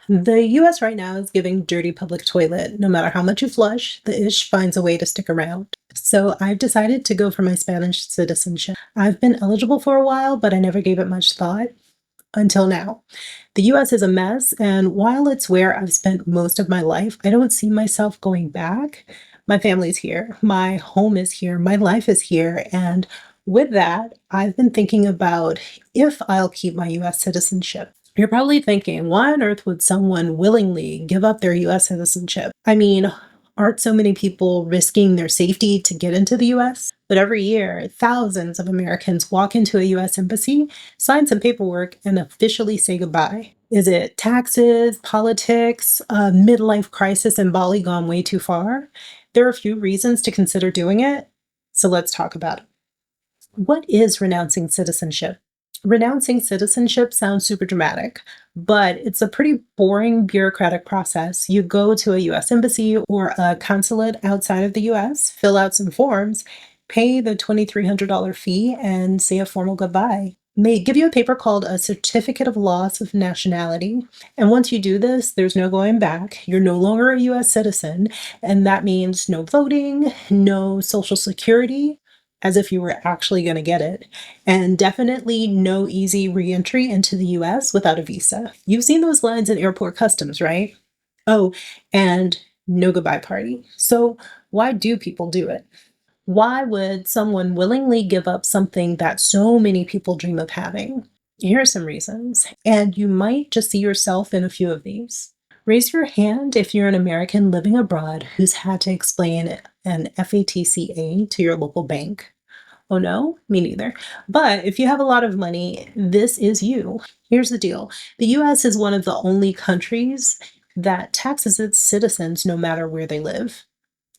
The US right now is giving dirty public toilet. No matter how much you flush, the ish finds a way to stick around. So I've decided to go for my Spanish citizenship. I've been eligible for a while, but I never gave it much thought until now. The US is a mess, and while it's where I've spent most of my life, I don't see myself going back. My family's here, my home is here, my life is here, and with that, I've been thinking about if I'll keep my US citizenship. You're probably thinking, why on earth would someone willingly give up their US citizenship? I mean, aren't so many people risking their safety to get into the US? But every year, thousands of Americans walk into a US embassy, sign some paperwork, and officially say goodbye. Is it taxes, politics, a midlife crisis in Bali gone way too far? There are a few reasons to consider doing it, so let's talk about it. What is renouncing citizenship? Renouncing citizenship sounds super dramatic, but it's a pretty boring bureaucratic process. You go to a US embassy or a consulate outside of the US, fill out some forms, pay the $2,300 fee, and say a formal goodbye. They give you a paper called a Certificate of Loss of Nationality. And once you do this, there's no going back. You're no longer a US citizen, and that means no voting, no Social Security, as if you were actually going to get it, and definitely no easy reentry into the US without a visa. You've seen those lines in airport customs, right? Oh, and no goodbye party. So, why do people do it? Why would someone willingly give up something that so many people dream of having? Here are some reasons, and you might just see yourself in a few of these. Raise your hand if you're an American living abroad who's had to explain an FATCA to your local bank. Oh no, me neither. But if you have a lot of money, this is you. Here's the deal. The US is one of the only countries that taxes its citizens no matter where they live.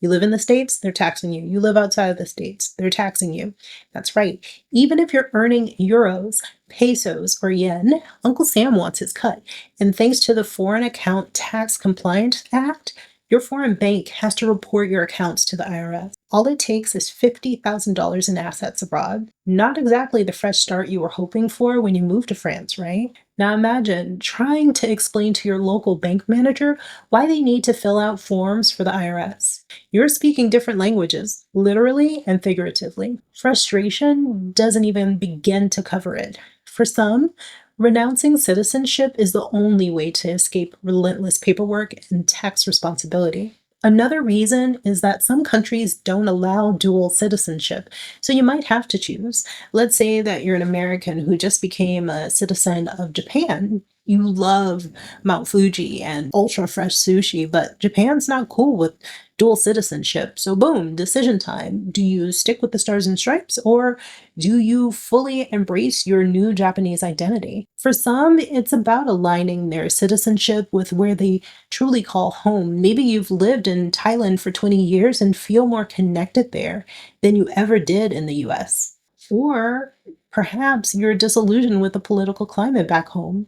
You live in the States, they're taxing you. You live outside of the States, they're taxing you. That's right. Even if you're earning euros, pesos, or yen, Uncle Sam wants his cut. And thanks to the Foreign Account Tax Compliance Act, your foreign bank has to report your accounts to the IRS. All it takes is $50,000 in assets abroad. Not exactly the fresh start you were hoping for when you moved to France, right? Now imagine trying to explain to your local bank manager why they need to fill out forms for the IRS. You're speaking different languages, literally and figuratively. Frustration doesn't even begin to cover it. For some, renouncing citizenship is the only way to escape relentless paperwork and tax responsibility. Another reason is that some countries don't allow dual citizenship, so you might have to choose. Let's say that you're an American who just became a citizen of Japan. You love Mount Fuji and ultra fresh sushi, but Japan's not cool with dual citizenship. So, boom, decision time. Do you stick with the stars and stripes, or do you fully embrace your new Japanese identity? For some, it's about aligning their citizenship with where they truly call home. Maybe you've lived in Thailand for 20 years and feel more connected there than you ever did in the US. Or perhaps you're disillusioned with the political climate back home.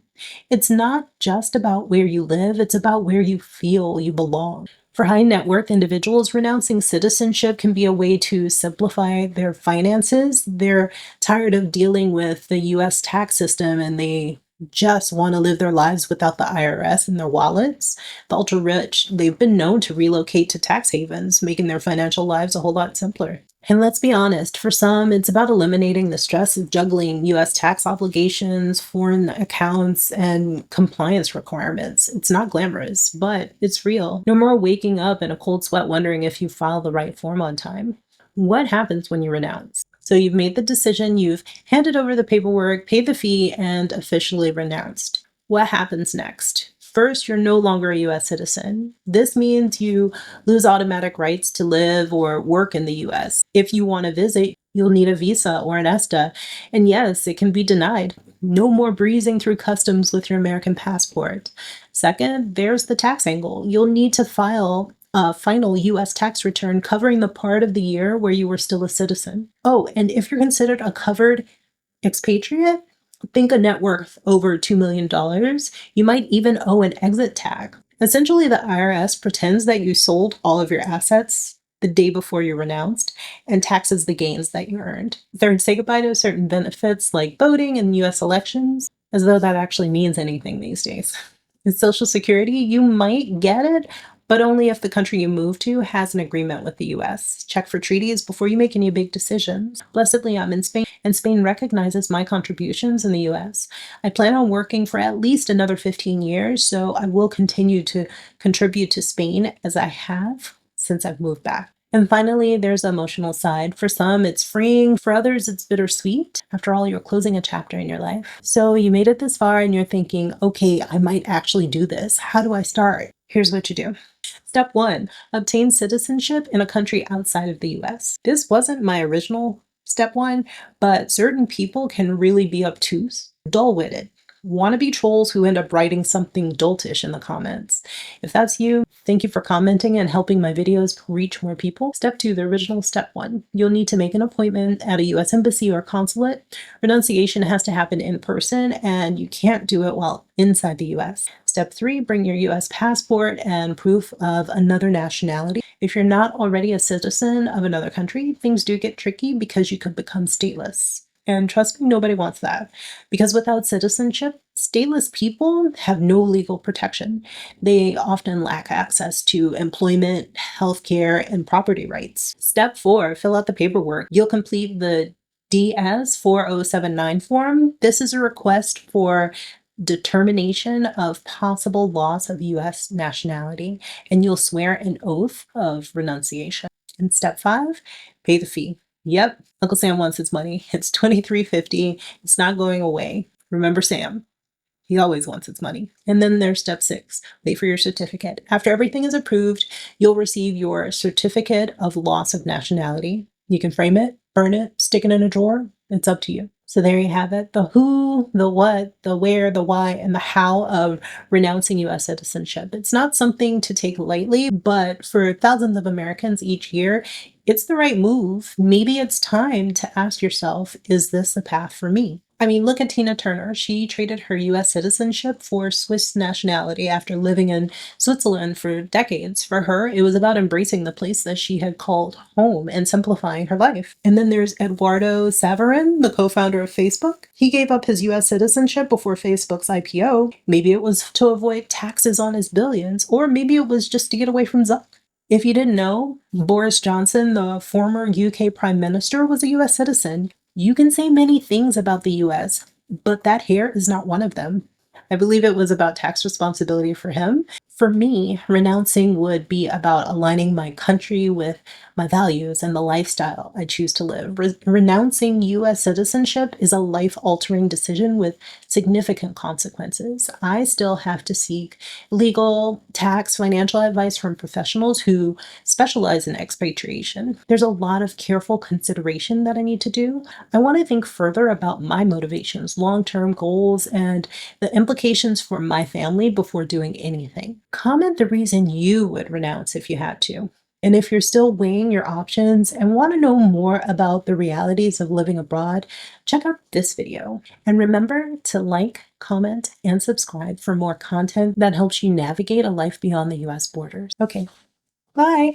It's not just about where you live, it's about where you feel you belong. For high net worth individuals, renouncing citizenship can be a way to simplify their finances. They're tired of dealing with the US tax system and they just want to live their lives without the IRS in their wallets. The ultra rich, they've been known to relocate to tax havens, making their financial lives a whole lot simpler. And let's be honest, for some, it's about eliminating the stress of juggling US tax obligations, foreign accounts, and compliance requirements. It's not glamorous, but it's real. No more waking up in a cold sweat wondering if you filed the right form on time. What happens when you renounce? So you've made the decision, you've handed over the paperwork, paid the fee, and officially renounced. What happens next? First, you're no longer a US citizen. This means you lose automatic rights to live or work in the US. If you want to visit, you'll need a visa or an ESTA. And yes, it can be denied. No more breezing through customs with your American passport. Second, there's the tax angle. You'll need to file a final US tax return covering the part of the year where you were still a citizen. Oh, and if you're considered a covered expatriate, think a net worth over $2 million, you might even owe an exit tag. Essentially, the IRS pretends that you sold all of your assets the day before you renounced and taxes the gains that you earned. Third, say goodbye to certain benefits like voting in US elections, as though that actually means anything these days. With Social Security, you might get it, but only if the country you move to has an agreement with the US. Check for treaties before you make any big decisions. Blessedly, I'm in Spain, and Spain recognizes my contributions in the US. I plan on working for at least another 15 years, so I will continue to contribute to Spain as I have since I've moved back. And finally, there's the emotional side. For some, it's freeing. For others, it's bittersweet. After all, you're closing a chapter in your life. So you made it this far and you're thinking, okay, I might actually do this. How do I start? Here's what you do. Step 1, obtain citizenship in a country outside of the US. This wasn't my original step 1, but certain people can really be obtuse, dull-witted, wannabe trolls who end up writing something doltish in the comments. If that's you, thank you for commenting and helping my videos reach more people. Step 2, the original step 1. You'll need to make an appointment at a US embassy or consulate. Renunciation has to happen in person, and you can't do it while inside the US. Step 3, bring your US passport and proof of another nationality. If you're not already a citizen of another country, things do get tricky because you could become stateless. And trust me, nobody wants that. Because without citizenship, stateless people have no legal protection. They often lack access to employment, healthcare, and property rights. Step 4, fill out the paperwork. You'll complete the DS 4079 form. This is a request for determination of possible loss of US nationality, and you'll swear an oath of renunciation. And step 5, pay the fee. Yep, Uncle Sam wants his money. It's $23.50. It's not going away. Remember Sam. He always wants his money. And then there's step 6, wait for your certificate. After everything is approved, you'll receive your certificate of loss of nationality. You can frame it, burn it, stick it in a drawer. It's up to you. So there you have it, the who, the what, the where, the why, and the how of renouncing US citizenship. It's not something to take lightly, but for thousands of Americans each year, it's the right move. Maybe it's time to ask yourself, is this the path for me? I mean, look at Tina Turner. She traded her US citizenship for Swiss nationality after living in Switzerland for decades. For her, it was about embracing the place that she had called home and simplifying her life. And then there's Eduardo Saverin, the co-founder of Facebook. He gave up his US citizenship before Facebook's IPO. Maybe it was to avoid taxes on his billions, or maybe it was just to get away from Zuck. If you didn't know, Boris Johnson, the former UK Prime Minister, was a US citizen. You can say many things about the US, but that here is not one of them. I believe it was about tax responsibility for him. For me, renouncing would be about aligning my country with my values and the lifestyle I choose to live. Renouncing US citizenship is a life-altering decision with significant consequences. I still have to seek legal, tax, financial advice from professionals who specialize in expatriation. There's a lot of careful consideration that I need to do. I want to think further about my motivations, long-term goals, and the implications for my family before doing anything. Comment the reason you would renounce if you had to. And if you're still weighing your options and want to know more about the realities of living abroad, check out this video. And remember to like, comment, and subscribe for more content that helps you navigate a life beyond the US borders. Okay, bye.